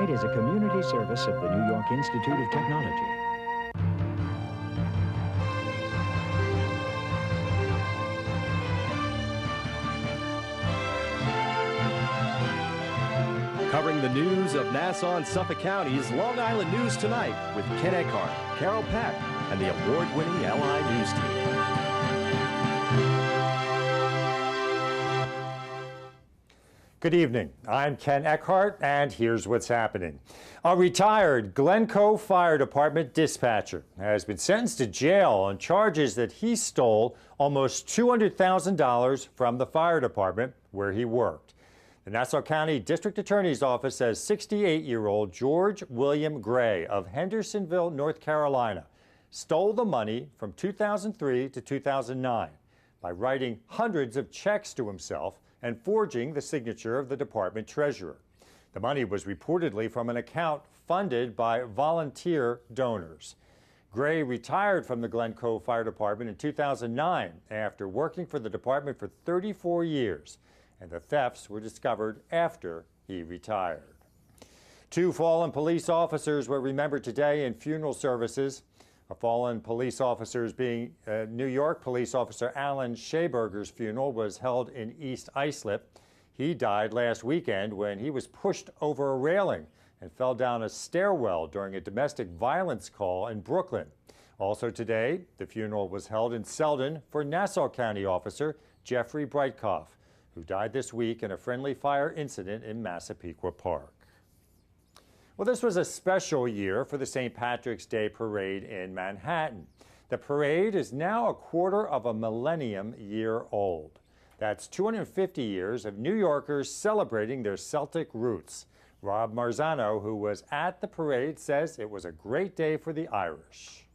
Tonight is a community service of the New York Institute of Technology. Covering the news of Nassau and Suffolk Counties, Long Island News Tonight with Ken Eckhart, Carol Peck, and the award-winning LI News team. Good evening. I'm Ken Eckhart, and here's what's happening. A retired Glencoe Fire Department dispatcher has been sentenced to jail on charges that he stole almost $200,000 from the fire department where he worked. The Nassau County District Attorney's Office says 68-year-old George William Gray of Hendersonville, North Carolina, stole the money from 2003 to 2009 by writing hundreds of checks to himself and forging the signature of the department treasurer. The money was reportedly from an account funded by volunteer donors. Gray retired from the Glencoe Fire Department in 2009 after working for the department for 34 years, and the thefts were discovered after he retired. 2 fallen police officers were remembered today in funeral services. A fallen police officers being New York police officer Alan Shaberger's funeral was held in East Islip. He died last weekend when he was pushed over a railing and fell down a stairwell during a domestic violence call in Brooklyn. Also today, the funeral was held in Selden for Nassau County officer Jeffrey Breitkoff, who died this week in a friendly fire incident in Massapequa Park. Well, this was a special year for the St. Patrick's Day Parade in Manhattan. The parade is now a quarter of a millennium year old. That's 250 years of New Yorkers celebrating their Celtic roots. Rob Marzano, who was at the parade, says it was a great day for the Irish.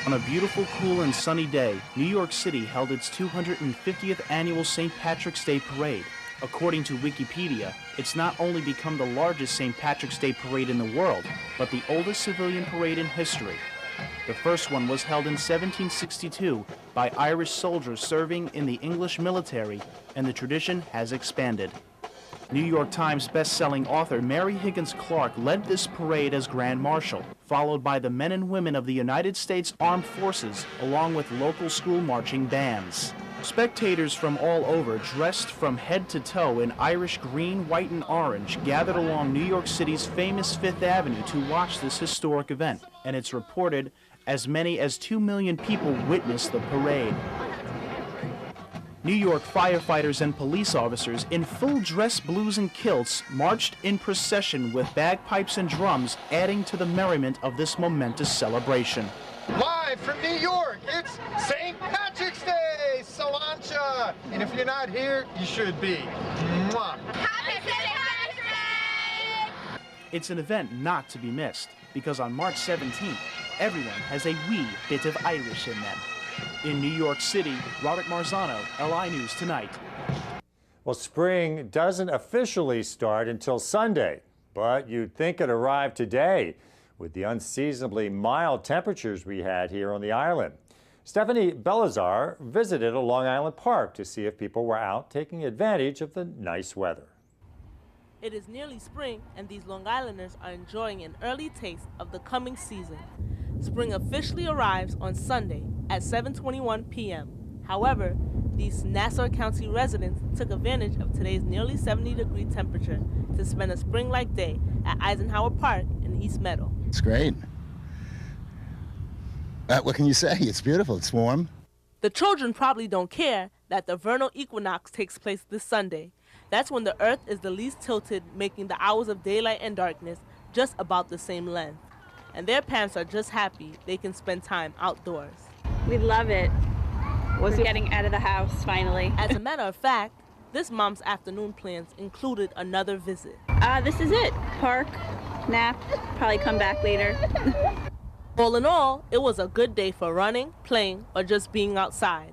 On a beautiful, cool, and sunny day, New York City held its 250th annual St. Patrick's Day Parade. According to Wikipedia, it's not only become the largest St. Patrick's Day parade in the world, but the oldest civilian parade in history. The first one was held in 1762 by Irish soldiers serving in the English military, and the tradition has expanded. New York Times best-selling author Mary Higgins Clark led this parade as Grand Marshal, followed by the men and women of the United States Armed Forces, along with local school marching bands. Spectators from all over, dressed from head to toe in Irish green, white, and orange, gathered along New York City's famous Fifth Avenue to watch this historic event, and it's reported as many as 2 million people witnessed the parade. New York firefighters and police officers in full dress blues and kilts marched in procession with bagpipes and drums, adding to the merriment of this momentous celebration. Live from New York, it's St. Patrick's Day, Salancha! And if you're not here, you should be. Mwah. Happy St. Patrick's Day! It's an event not to be missed, because on March 17th, everyone has a wee bit of Irish in them. In New York City, Robert Marzano, LI News Tonight. Well, spring doesn't officially start until Sunday, but you'd think it arrived today with the unseasonably mild temperatures we had here on the island. Stephanie Belazar visited a Long Island park to see if people were out taking advantage of the nice weather. It is nearly spring, and these Long Islanders are enjoying an early taste of the coming season. Spring officially arrives on Sunday at 7:21 p.m. However, these Nassau County residents took advantage of today's nearly 70-degree temperature to spend a spring-like day at Eisenhower Park in East Meadow. It's great. What can you say? It's beautiful. It's warm. The children probably don't care that the vernal equinox takes place this Sunday. That's when the Earth is the least tilted, making the hours of daylight and darkness just about the same length. And their parents are just happy they can spend time outdoors. We love it. We're getting out of the house, finally. As a matter of fact, this mom's afternoon plans included another visit. This is it. Park, nap, probably come back later. All in all, it was a good day for running, playing, or just being outside.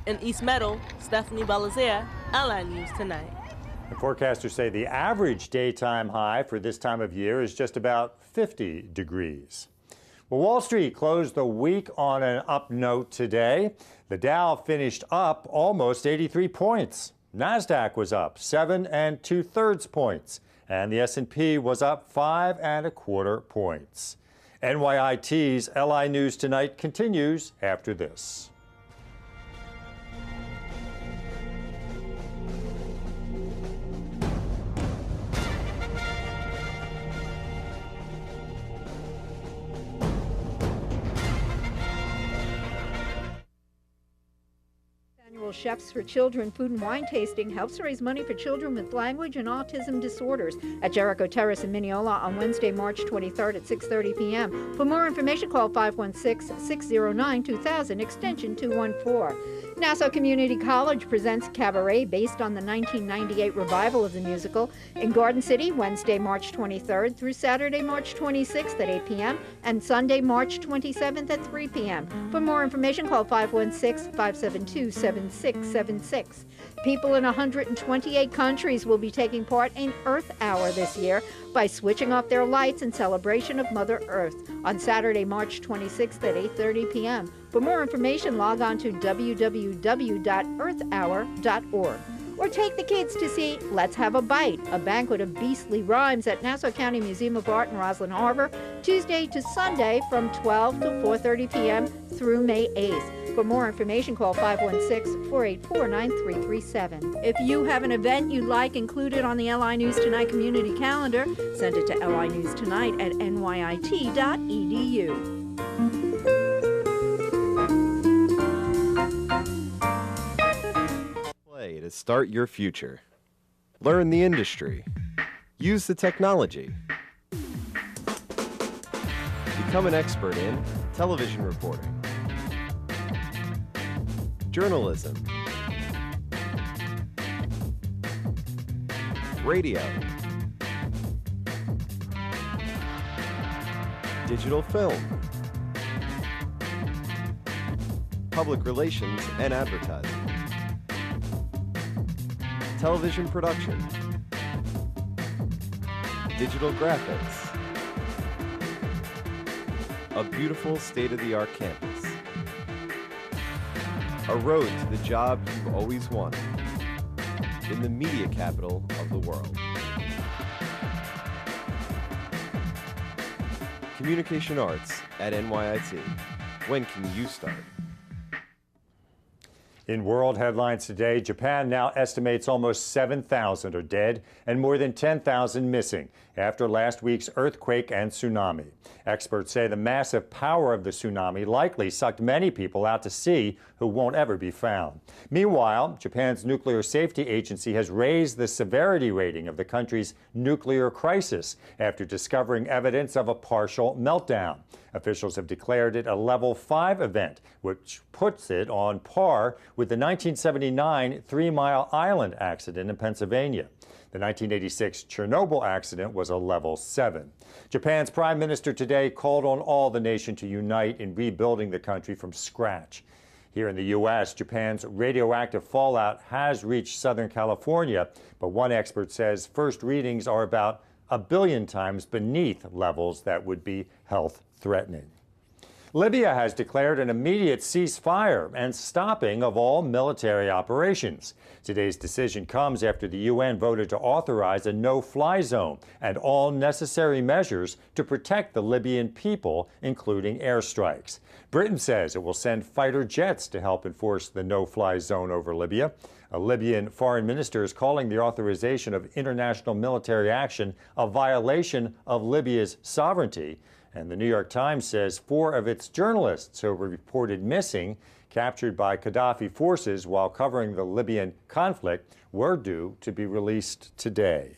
In East Meadow, Stephanie Belazar, LI News Tonight. The forecasters say the average daytime high for this time of year is just about 50 degrees. Well, Wall Street closed the week on an up note today. The Dow finished up almost 83 points. NASDAQ was up 7 2/3 points, and the S&P was up 5 1/4 points. NYIT's LI News Tonight continues after this. Chefs for Children Food and Wine Tasting helps raise money for children with language and autism disorders at Jericho Terrace in Mineola on Wednesday, March 23rd at 6:30 p.m. For more information, call 516-609-2000, extension 214. Nassau Community College presents Cabaret based on the 1998 revival of the musical in Garden City, Wednesday, March 23rd through Saturday, March 26th at 8 p.m. and Sunday, March 27th at 3 p.m. For more information, call 516-572-7676. People in 128 countries will be taking part in Earth Hour this year by switching off their lights in celebration of Mother Earth on Saturday, March 26th at 8:30 p.m. For more information, log on to www.earthhour.org. Or take the kids to see Let's Have a Bite, a banquet of beastly rhymes at Nassau County Museum of Art in Roslyn Harbor, Tuesday to Sunday from 12 to 4:30 p.m. through May 8th. For more information, call 516-484-9337. If you have an event you'd like included on the LI News Tonight community calendar, send it to linewstonight@nyit.edu. Play to start your future. Learn the industry. Use the technology. Become an expert in television reporting, journalism, radio, digital film, public relations and advertising, television production, digital graphics, a beautiful state-of-the-art campus, a road to the job you've always wanted, in the media capital of the world. Communication Arts at NYIT. When can you start? In world headlines today, Japan now estimates almost 7,000 are dead and more than 10,000 missing after last week's earthquake and tsunami. Experts say the massive power of the tsunami likely sucked many people out to sea who won't ever be found. Meanwhile, Japan's nuclear safety agency has raised the severity rating of the country's nuclear crisis after discovering evidence of a partial meltdown. Officials have declared it a level 5 event, which puts it on par with the 1979 Three Mile Island accident in Pennsylvania. The 1986 Chernobyl accident was a level 7. Japan's prime minister today called on all the nation to unite in rebuilding the country from scratch. Here in the U.S., Japan's radioactive fallout has reached Southern California, but one expert says first readings are about 1 billion times beneath levels that would be health-threatening. Libya has declared an immediate ceasefire and stopping of all military operations. Today's decision comes after the UN voted to authorize a no-fly zone and all necessary measures to protect the Libyan people, including airstrikes. Britain says it will send fighter jets to help enforce the no-fly zone over Libya. A Libyan foreign minister is calling the authorization of international military action a violation of Libya's sovereignty. And the New York Times says 4 of its journalists who were reported missing, captured by Gaddafi forces while covering the Libyan conflict, were due to be released today.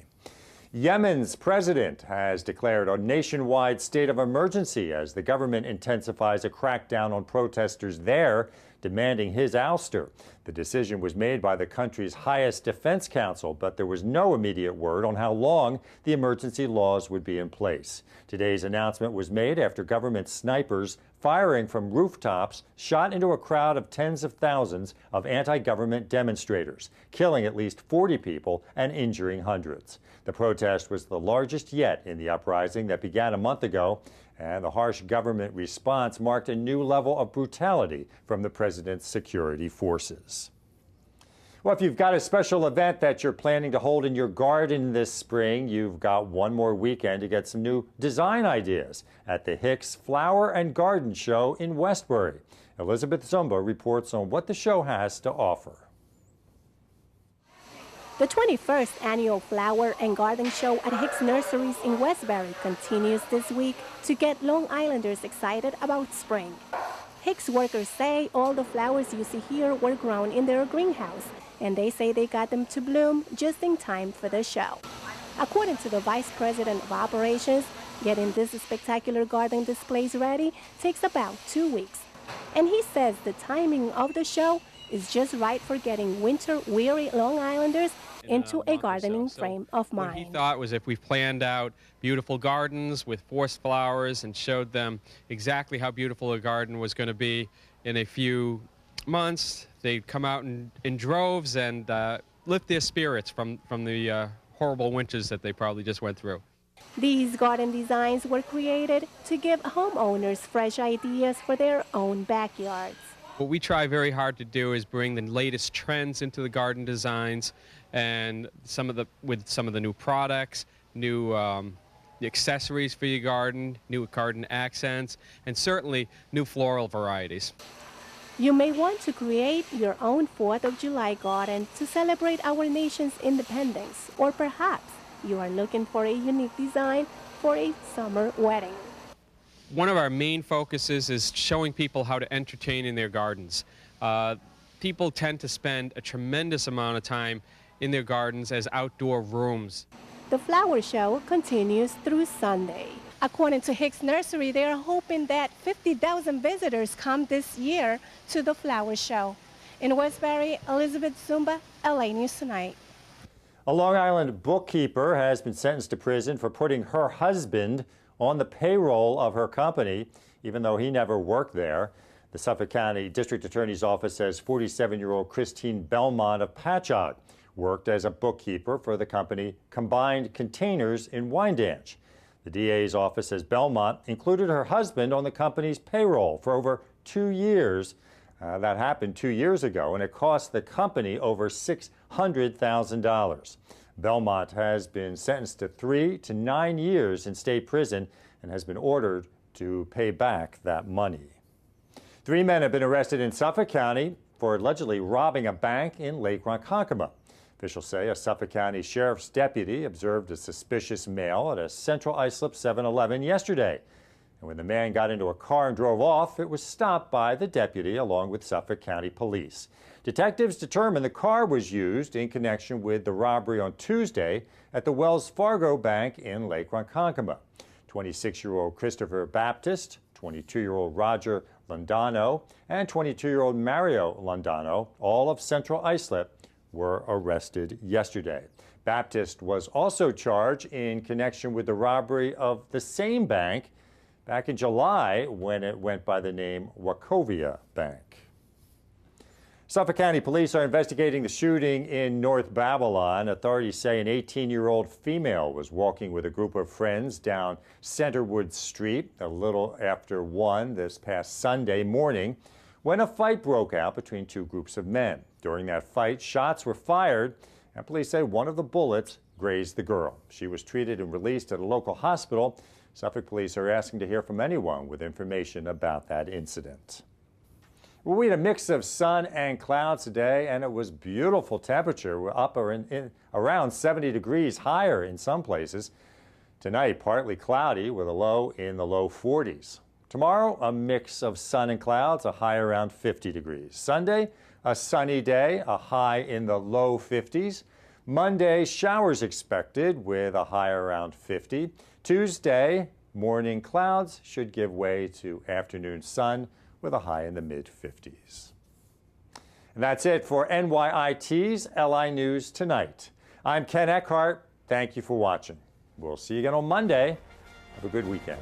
Yemen's president has declared a nationwide state of emergency as the government intensifies a crackdown on protesters there, demanding his ouster. The decision was made by the country's highest defense council, but there was no immediate word on how long the emergency laws would be in place. Today's announcement was made after government snipers firing from rooftops shot into a crowd of tens of thousands of anti-government demonstrators, killing at least 40 people and injuring hundreds. The protest was the largest yet in the uprising that began a month ago, and the harsh government response marked a new level of brutality from the president's security forces. Well, if you've got a special event that you're planning to hold in your garden this spring, you've got one more weekend to get some new design ideas at the Hicks Flower and Garden Show in Westbury. Elizabeth Zumba reports on what the show has to offer. The 21st Annual Flower and Garden Show at Hicks Nurseries in Westbury continues this week to get Long Islanders excited about spring. Hicks workers say all the flowers you see here were grown in their greenhouse, and they say they got them to bloom just in time for the show. According to the Vice President of Operations, getting this spectacular garden displays ready takes about 2 weeks. And he says the timing of the show is just right for getting winter-weary Long Islanders into a gardening frame of mind. What he thought was if we planned out beautiful gardens with forced flowers and showed them exactly how beautiful a garden was going to be in a few months, they'd come out in droves and lift their spirits from the horrible winters that they probably just went through. These garden designs were created to give homeowners fresh ideas for their own backyards. What we try very hard to do is bring the latest trends into the garden designs, and with some of the new products, new accessories for your garden, new garden accents, and certainly new floral varieties. You may want to create your own 4th of July garden to celebrate our nation's independence, or perhaps you are looking for a unique design for a summer wedding. One of our main focuses is showing people how to entertain in their gardens. People tend to spend a tremendous amount of time in their gardens as outdoor rooms. The flower show continues through Sunday. According to Hicks Nursery, they are hoping that 50,000 visitors come this year to the flower show. In Westbury, Elizabeth Zumba, LA News Tonight. A Long Island bookkeeper has been sentenced to prison for putting her husband on the payroll of her company, even though he never worked there. The Suffolk County District Attorney's Office says 47-year-old Christine Belmont of Patchogue worked as a bookkeeper for the company Combined Containers in Wyandanch. The DA's office says Belmont included her husband on the company's payroll for over 2 years. That happened 2 years ago, and it cost the company over $600,000. Belmont has been sentenced to 3 to 9 years in state prison and has been ordered to pay back that money. 3 men have been arrested in Suffolk County for allegedly robbing a bank in Lake Ronkonkoma. Officials say a Suffolk County Sheriff's deputy observed a suspicious male at a Central Islip 7-Eleven yesterday. And when the man got into a car and drove off, it was stopped by the deputy along with Suffolk County Police. Detectives determined the car was used in connection with the robbery on Tuesday at the Wells Fargo Bank in Lake Ronkonkoma. 26-year-old Christopher Baptist, 22-year-old Roger Londano, and 22-year-old Mario Londano, all of Central Islip, were arrested yesterday. Baptist was also charged in connection with the robbery of the same bank back in July when it went by the name Wachovia Bank. Suffolk County Police are investigating the shooting in North Babylon. Authorities say an 18-year-old female was walking with a group of friends down Centerwood Street a little after 1 this past Sunday morning when a fight broke out between 2 groups of men. During that fight, shots were fired, and police say one of the bullets grazed the girl. She was treated and released at a local hospital. Suffolk police are asking to hear from anyone with information about that incident. Well, we had a mix of sun and clouds today, and it was beautiful temperature. We're up around 70 degrees higher in some places. Tonight, partly cloudy with a low in the low 40s. Tomorrow, a mix of sun and clouds, a high around 50 degrees. Sunday, a sunny day, a high in the low 50s. Monday, showers expected with a high around 50. Tuesday, morning clouds should give way to afternoon sun with a high in the mid-50s. And that's it for NYIT's LI News Tonight. I'm Ken Eckhart. Thank you for watching. We'll see you again on Monday. Have a good weekend.